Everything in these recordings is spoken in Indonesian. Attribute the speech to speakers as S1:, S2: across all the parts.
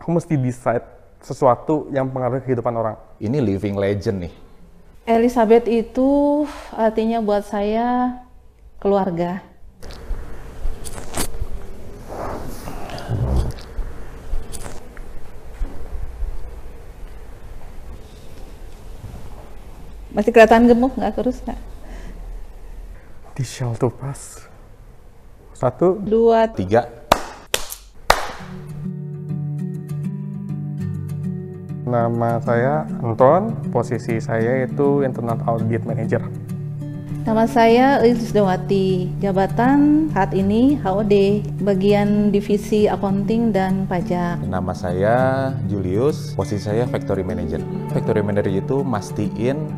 S1: Aku mesti decide sesuatu yang pengaruhi kehidupan orang.
S2: Ini living legend nih.
S3: Elizabeth itu artinya buat saya keluarga. Masih kelihatan gemuk nggak, kurus nggak?
S1: Di Shell tuh pas. 1,
S3: 2,
S2: 3.
S1: Nama saya Anton, posisi saya itu Internal Audit Manager.
S3: Nama saya Lisdawati, jabatan saat ini HOD, bagian divisi accounting dan pajak.
S2: Nama saya Julius, posisi saya Factory Manager. Factory Manager itu mastiin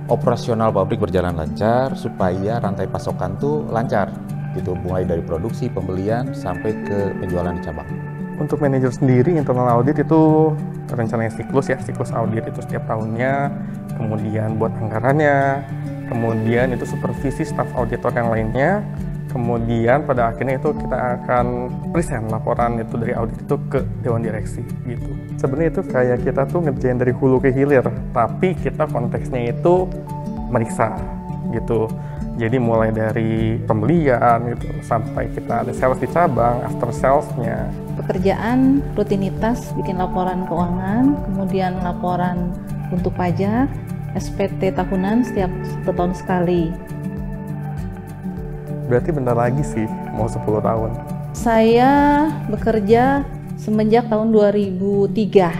S2: operasional pabrik berjalan lancar supaya rantai pasokan tuh lancar gitu, mulai dari produksi, pembelian sampai ke penjualan di cabang.
S1: Untuk manajer sendiri, internal audit itu rencananya siklus audit itu setiap tahunnya, kemudian buat anggarannya, kemudian itu supervisi staf auditor yang lainnya, kemudian pada akhirnya itu kita akan present laporan itu dari audit itu ke Dewan Direksi gitu. Sebenarnya itu kayak kita tuh ngerjain dari hulu ke hilir, tapi kita konteksnya itu meriksa gitu. Jadi mulai dari pembelian gitu sampai kita ada sales di cabang, after salesnya.
S3: Pekerjaan rutinitas bikin laporan keuangan, kemudian laporan untuk pajak, SPT tahunan setiap 1 tahun sekali.
S1: Berarti bentar lagi sih mau 10 tahun.
S3: Saya bekerja semenjak tahun 2003.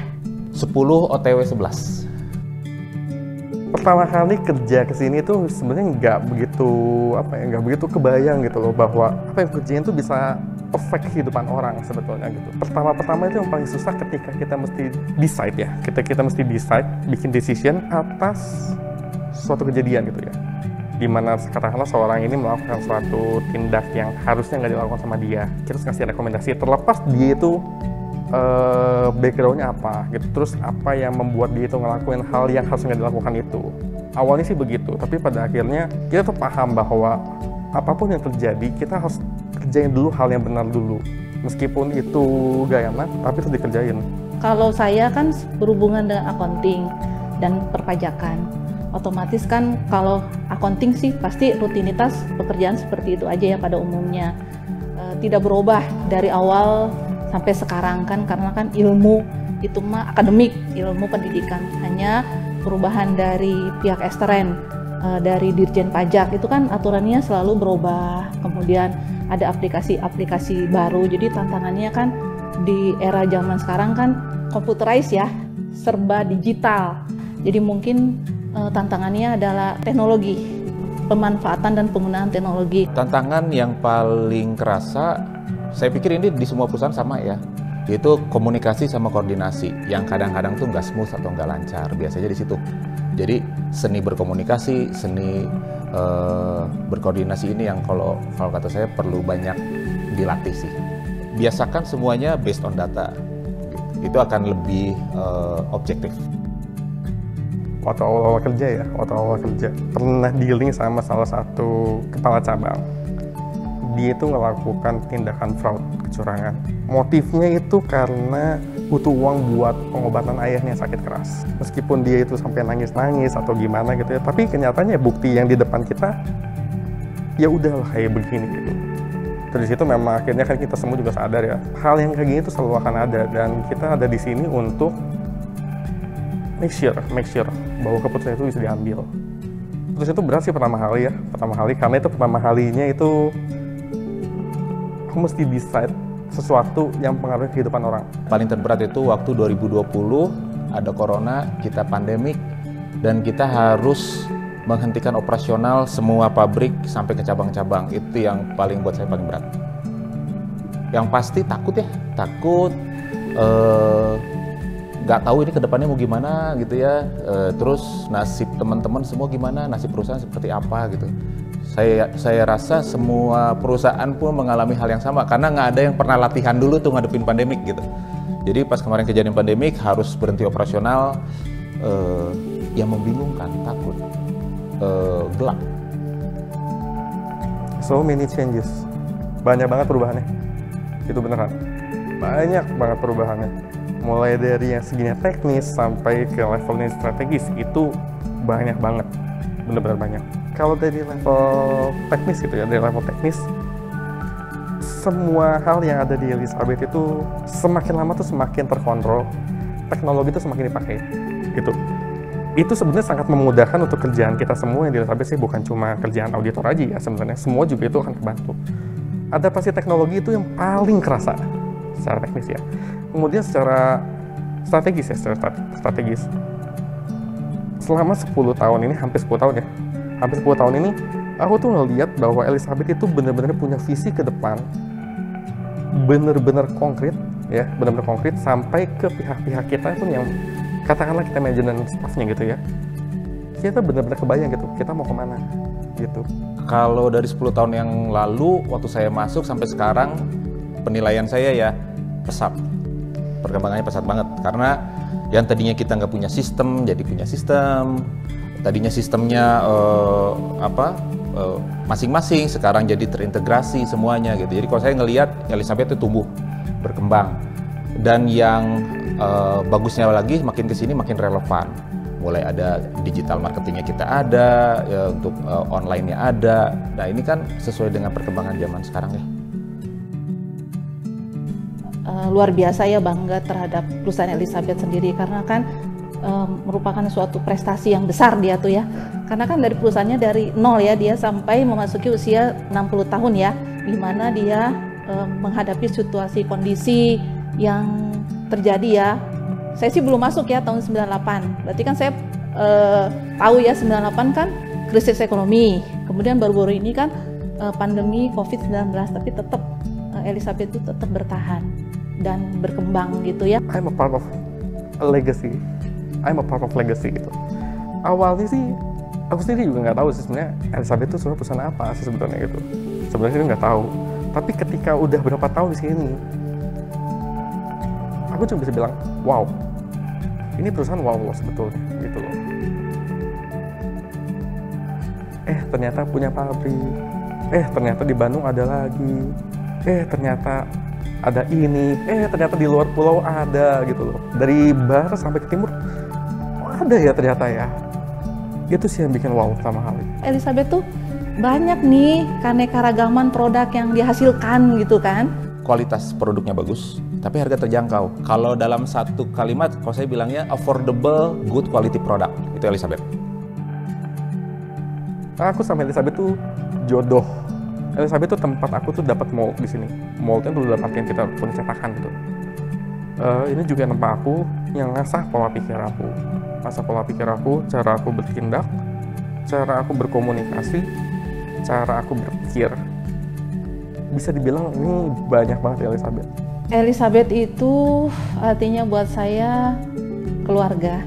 S2: 10 OTW 11.
S1: Pertama kali kerja ke sini tuh sebenarnya nggak begitu kebayang gitu loh bahwa apa yang kerjain tuh bisa affect kehidupan orang sebetulnya gitu. Pertama itu yang paling susah ketika kita mesti decide ya. Kita mesti decide, bikin decision atas suatu kejadian gitu ya. Dimana katakanlah seorang ini melakukan suatu tindak yang harusnya nggak dilakukan sama dia. Kita harus ngasih rekomendasi terlepas dia itu background-nya apa gitu, terus apa yang membuat dia itu ngelakuin hal yang harusnya nggak dilakukan itu. Awalnya sih begitu, tapi pada akhirnya kita tuh paham bahwa apapun yang terjadi kita harus kerjain dulu hal yang benar dulu, meskipun itu gak enak tapi harus dikerjain.
S3: Kalau saya kan berhubungan dengan accounting dan perpajakan, otomatis kan kalau accounting sih pasti rutinitas pekerjaan seperti itu aja ya pada umumnya, tidak berubah dari awal sampai sekarang kan, karena kan ilmu itu mah akademik, ilmu pendidikan, hanya perubahan dari pihak ekstern, dari Dirjen Pajak itu kan aturannya selalu berubah, kemudian ada aplikasi-aplikasi baru, jadi tantangannya kan di era zaman sekarang kan computerized ya, serba digital, jadi mungkin tantangannya adalah teknologi, pemanfaatan dan penggunaan teknologi.
S2: Tantangan yang paling kerasa, saya pikir ini di semua perusahaan sama ya, yaitu komunikasi sama koordinasi yang kadang-kadang tuh nggak smooth atau nggak lancar, biasanya di situ. Jadi seni berkomunikasi, seni berkoordinasi ini yang kalau kata saya perlu banyak dilatih sih. Biasakan semuanya based on data, itu akan lebih objektif.
S1: Waktu awal-awal kerja pernah dealing sama salah satu kepala cabang. Dia itu melakukan tindakan fraud, kecurangan. Motifnya itu karena butuh uang buat pengobatan ayahnya yang sakit keras. Meskipun dia itu sampai nangis-nangis atau gimana gitu ya, tapi kenyataannya bukti yang di depan kita ya udahlah kayak begini gitu. Dari situ memang akhirnya kan kita semua juga sadar ya, hal yang kayak gini itu selalu akan ada, dan kita ada di sini untuk make sure bahwa keputusan itu bisa diambil. Terus itu berat sih pertama kali karena itu pertama kalinya itu aku mesti decide sesuatu yang pengaruhi kehidupan orang.
S2: Paling terberat itu waktu 2020 ada corona, kita pandemik, dan kita harus menghentikan operasional semua pabrik sampai ke cabang-cabang. Itu yang paling buat saya paling berat. Yang pasti takut ya, nggak tahu ini kedepannya mau gimana gitu ya. Terus nasib teman-teman semua gimana, nasib perusahaan seperti apa gitu. Saya rasa semua perusahaan pun mengalami hal yang sama, karena nggak ada yang pernah latihan dulu tuh ngadepin pandemik gitu. Jadi pas kemarin kejadian pandemik harus berhenti operasional, yang membingungkan, takut, gelap.
S1: So many changes, banyak banget perubahannya. Itu beneran, banyak banget perubahannya. mulai dari yang segini teknis sampai ke levelnya strategis itu banyak banget, benar-benar banyak. Kalau dari level teknis gitu ya, dari level teknis semua hal yang ada di Elizabeth itu semakin lama tuh semakin terkontrol, teknologi itu semakin dipakai gitu. Itu sebenarnya sangat memudahkan untuk kerjaan kita semua yang di Elizabeth sih, bukan cuma kerjaan auditor aja ya sebenarnya, semua juga itu akan kebantu. Adaptasi teknologi itu yang paling kerasa secara teknis ya. Kemudian secara strategis ya, strategis. Selama 10 tahun ini, hampir 10 tahun ya, hampir 10 tahun ini, aku tuh ngeliat bahwa Elizabeth itu benar-benar punya visi ke depan, benar-benar konkret ya, benar-benar konkret sampai ke pihak-pihak kita pun yang katakanlah kita manajemen staffnya gitu ya, kita benar-benar kebayang gitu, kita mau kemana gitu.
S2: Kalau dari 10 tahun yang lalu, waktu saya masuk sampai sekarang, penilaian saya ya pesat. Perkembangannya pesat banget. Karena yang tadinya kita nggak punya sistem, jadi punya sistem. Tadinya sistemnya masing-masing, sekarang jadi terintegrasi semuanya gitu. Jadi kalau saya ngelihat Elizabeth itu tumbuh, berkembang. Dan yang bagusnya lagi, makin kesini makin relevan. Mulai ada digital marketingnya kita ada, ya, untuk online-nya ada. Nah ini kan sesuai dengan perkembangan zaman sekarang ya.
S3: Luar biasa ya, bangga terhadap perusahaan Elizabeth sendiri karena kan merupakan suatu prestasi yang besar dia tuh ya. Karena kan dari perusahaannya dari nol ya, dia sampai memasuki usia 60 tahun ya, di mana dia menghadapi situasi kondisi yang terjadi ya. Saya sih belum masuk ya tahun 98. Berarti kan saya tahu ya 98 kan krisis ekonomi. Kemudian baru-baru ini kan pandemi COVID-19, tapi tetap Elizabeth itu tetap bertahan dan berkembang gitu ya.
S1: I'm a part of a legacy. I'm a part of legacy gitu. Awalnya sih aku sendiri juga nggak tahu sih sebenarnya Elizabeth itu sebenarnya perusahaan apa sih sebetulnya gitu. Sebenarnya itu nggak tahu. Tapi ketika udah berapa tahun di sini, aku cuma bisa bilang, wow, ini perusahaan wow loh sebetulnya gitu loh. Ternyata punya pabrik. Ternyata di Bandung ada lagi. Ternyata ada ini. Ternyata di luar pulau ada gitu loh. Dari barat sampai ke timur ada ya ternyata ya. Itu sih yang bikin wow pertama kali.
S3: Elizabeth tuh banyak nih keanekaragaman produk yang dihasilkan gitu kan.
S2: Kualitas produknya bagus, tapi harga terjangkau. Kalau dalam satu kalimat, kalau saya bilangnya affordable, good quality product, itu Elizabeth.
S1: Aku sama Elizabeth tuh jodoh. Elizabeth tuh tempat aku tuh dapat mold di sini. Moldnya tuh dalam artian kita punya cetakan gitu. Ini juga tempat aku yang ngasah pola pikir aku. Ngasah pola pikir aku, cara aku bertindak, cara aku berkomunikasi, cara aku berpikir. Bisa dibilang ini banyak banget Elizabeth.
S3: Elizabeth itu artinya buat saya keluarga.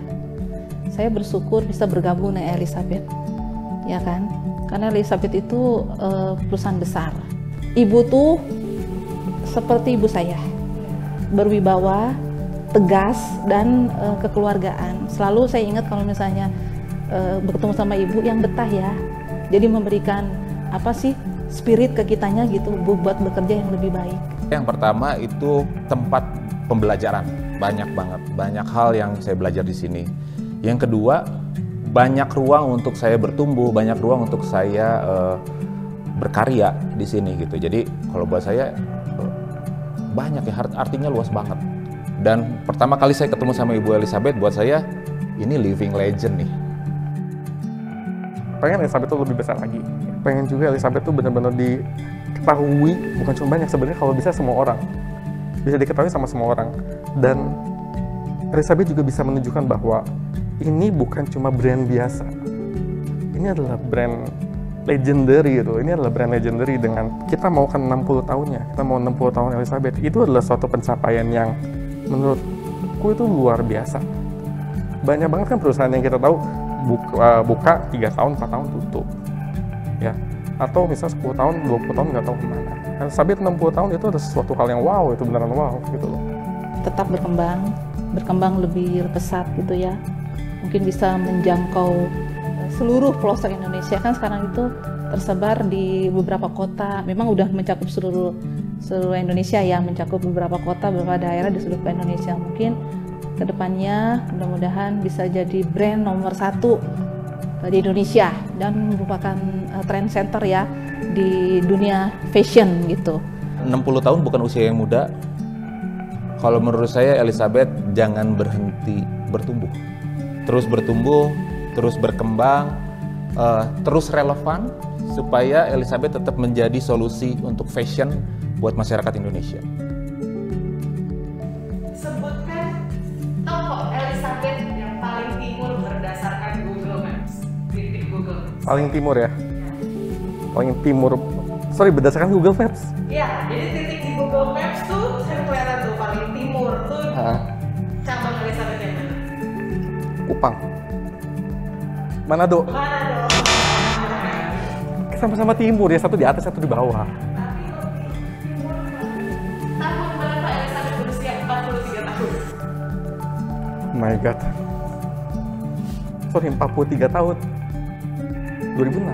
S3: Saya bersyukur bisa bergabung dengan Elizabeth, ya kan? Karena Elizabeth itu perusahaan besar. Ibu tuh seperti ibu saya, berwibawa, tegas dan kekeluargaan. Selalu saya ingat kalau misalnya bertemu sama ibu yang betah ya. Jadi memberikan apa sih? Spirit ke kitanya gitu buat bekerja yang lebih baik.
S2: Yang pertama itu tempat pembelajaran, banyak banget, banyak hal yang saya belajar di sini. Yang kedua, banyak ruang untuk saya bertumbuh, banyak ruang untuk saya berkarya di sini gitu. Jadi kalau buat saya banyak ya, artinya luas banget. Dan pertama kali saya ketemu sama Ibu Elizabeth, buat saya ini living legend nih.
S1: Pengen Elizabeth itu lebih besar lagi. Pengen juga Elizabeth itu benar-benar diketahui, bukan cuma banyak sebenarnya, kalau bisa semua orang. Bisa diketahui sama semua orang. Dan Elizabeth juga bisa menunjukkan bahwa ini bukan cuma brand biasa. Ini adalah brand legendary gitu. Ini adalah brand legendary dengan kita mau kan 60 tahunnya. Kita mau 60 tahun Elizabeth. Itu adalah suatu pencapaian yang menurutku itu luar biasa. Banyak banget kan perusahaan yang kita tahu buka 3 tahun, 4 tahun tutup. Ya. Atau misalnya 10 tahun, 20 tahun nggak tahu kemana. Elizabeth 60 tahun itu adalah sesuatu hal yang wow, itu beneran wow gitu loh.
S3: Tetap berkembang lebih pesat gitu ya. Mungkin bisa menjangkau seluruh pelosok Indonesia, kan sekarang itu tersebar di beberapa kota, memang udah mencakup seluruh seluruh Indonesia ya, mencakup beberapa kota, beberapa daerah di seluruh Indonesia. Mungkin kedepannya mudah-mudahan bisa jadi brand nomor 1 di Indonesia dan merupakan trend center ya di dunia fashion gitu.
S2: 60 tahun bukan usia yang muda. Kalau menurut saya Elizabeth jangan berhenti bertumbuh. Terus bertumbuh, terus berkembang, terus relevan supaya Elizabeth tetap menjadi solusi untuk fashion buat masyarakat Indonesia.
S4: Sebutkan toko Elizabeth yang paling timur berdasarkan Google Maps. Titik Google Maps.
S1: Paling timur ya? Paling timur, sorry, berdasarkan Google Maps?
S4: Ya, jadi titik di Google Maps tuh saya kelihatan tuh paling timur tuh cabang Elizabeth yang mana?
S1: Kupang. Manado.
S4: Mana dong?
S1: Sama-sama timur ya, satu di atas, satu di bawah.
S4: Tapi lebih timur. Tahun berapa Elizabeth berusia 43 tahun?
S1: Oh my god. Sorry, 43 tahun. 2006.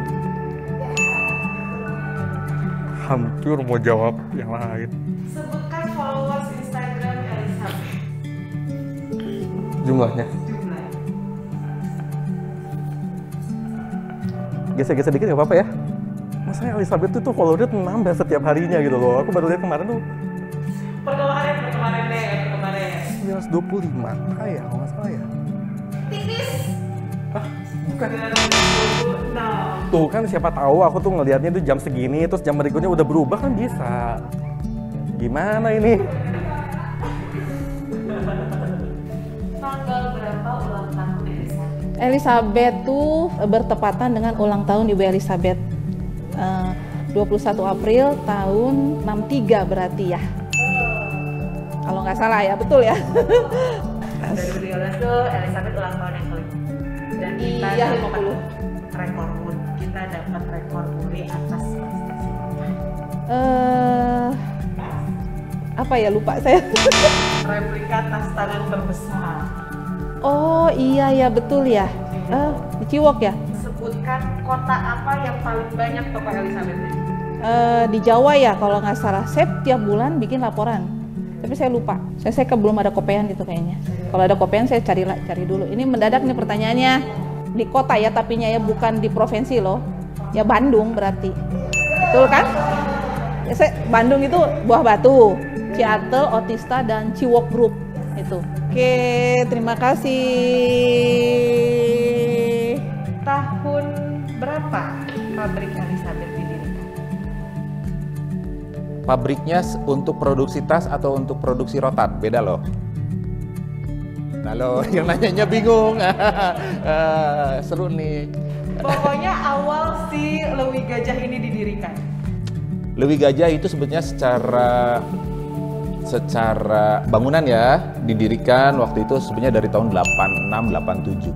S1: Hampir mau jawab yang lain.
S4: Sebutkan followers Instagram Elizabeth.
S1: Jumlahnya.
S4: Jumlah.
S1: Geser-geser dikit nggak apa-apa ya? Masalahnya Elizabeth tuh followernya tuh nambah setiap harinya gitu loh. Aku baru lihat kemarin tuh
S4: Perkemarin deh, perkemarin.
S1: 925. Ya, kalau nggak salah ya.
S4: Tipis.
S1: Hah? Bukan.
S4: 926.
S1: Tuh kan siapa tahu aku tuh ngelihatnya tuh jam segini, terus jam berikutnya udah berubah kan bisa. Gimana ini?
S4: Tanggal berapa ulang tahun Elizabeth?
S3: Elizabeth tuh bertepatan dengan ulang tahun Ibu Elizabeth. 21 April tahun 63 berarti ya. Kalau nggak salah ya, betul ya.
S4: 2013 tuh Elizabeth ulang tahun yang kelima. Dan kita
S3: Iya,
S4: dapat
S3: 50.
S4: rekor muri. Kita dapat rekor muri atas prestasi.
S3: Apa ya, lupa saya.
S4: Replika tas tangan terbesar.
S3: Oh iya ya, betul ya. Di Ciwok ya.
S4: Sebutkan kota apa yang paling banyak toko Elizabeth-nya?
S3: Di Jawa ya kalau nggak salah. Saya tiap bulan bikin laporan, tapi saya lupa. Saya belum ada kopean gitu kayaknya. Kalau ada kopean saya cari dulu. Ini mendadak nih pertanyaannya. Di kota ya tapinya ya, bukan di provinsi loh. Ya Bandung berarti. Betul kan? Ya, Bandung itu Buah Batu, Ciatel, Otista, dan Ciwok Group itu. Oke, terima kasih.
S4: Tahun berapa pabrik Elizabeth didirikan?
S2: Pabriknya untuk produksi tas atau untuk produksi rotan? Beda loh. Nah lo, yang nanyanya bingung. Seru nih.
S4: Pokoknya awal si Lewi Gajah ini didirikan.
S2: Lewi Gajah itu sebetulnya secara bangunan ya, didirikan waktu itu sebenarnya dari tahun 86-87.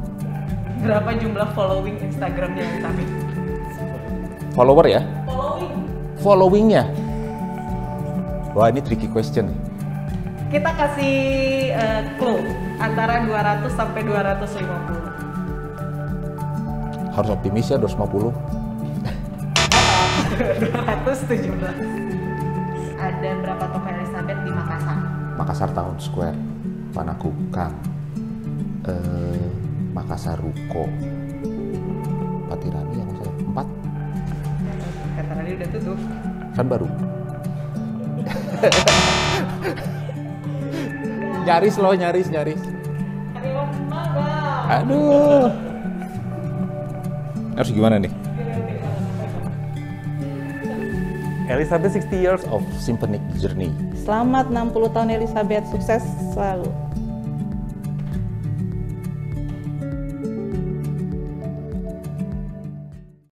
S4: Berapa jumlah following Instagramnya Elizabeth?
S2: Follower ya?
S4: Following.
S2: Followingnya? Wah ini tricky question.
S4: Kita kasih clue antara 200 sampai 250.
S2: Harus optimis ya, 250.
S4: 217. Ada berapa toko Elizabeth di Makassar?
S2: Makassar Town Square, Panakukang, Makassar Ruko, Patirani yang saya 4.
S4: Kata tadi udah tutup.
S2: Kan baru. Nyaris loh, nyaris. Aduh. Harus gimana nih?
S1: Elizabeth 60 years
S2: Of Symphonic Journey.
S3: Selamat 60 tahun Elizabeth, sukses selalu.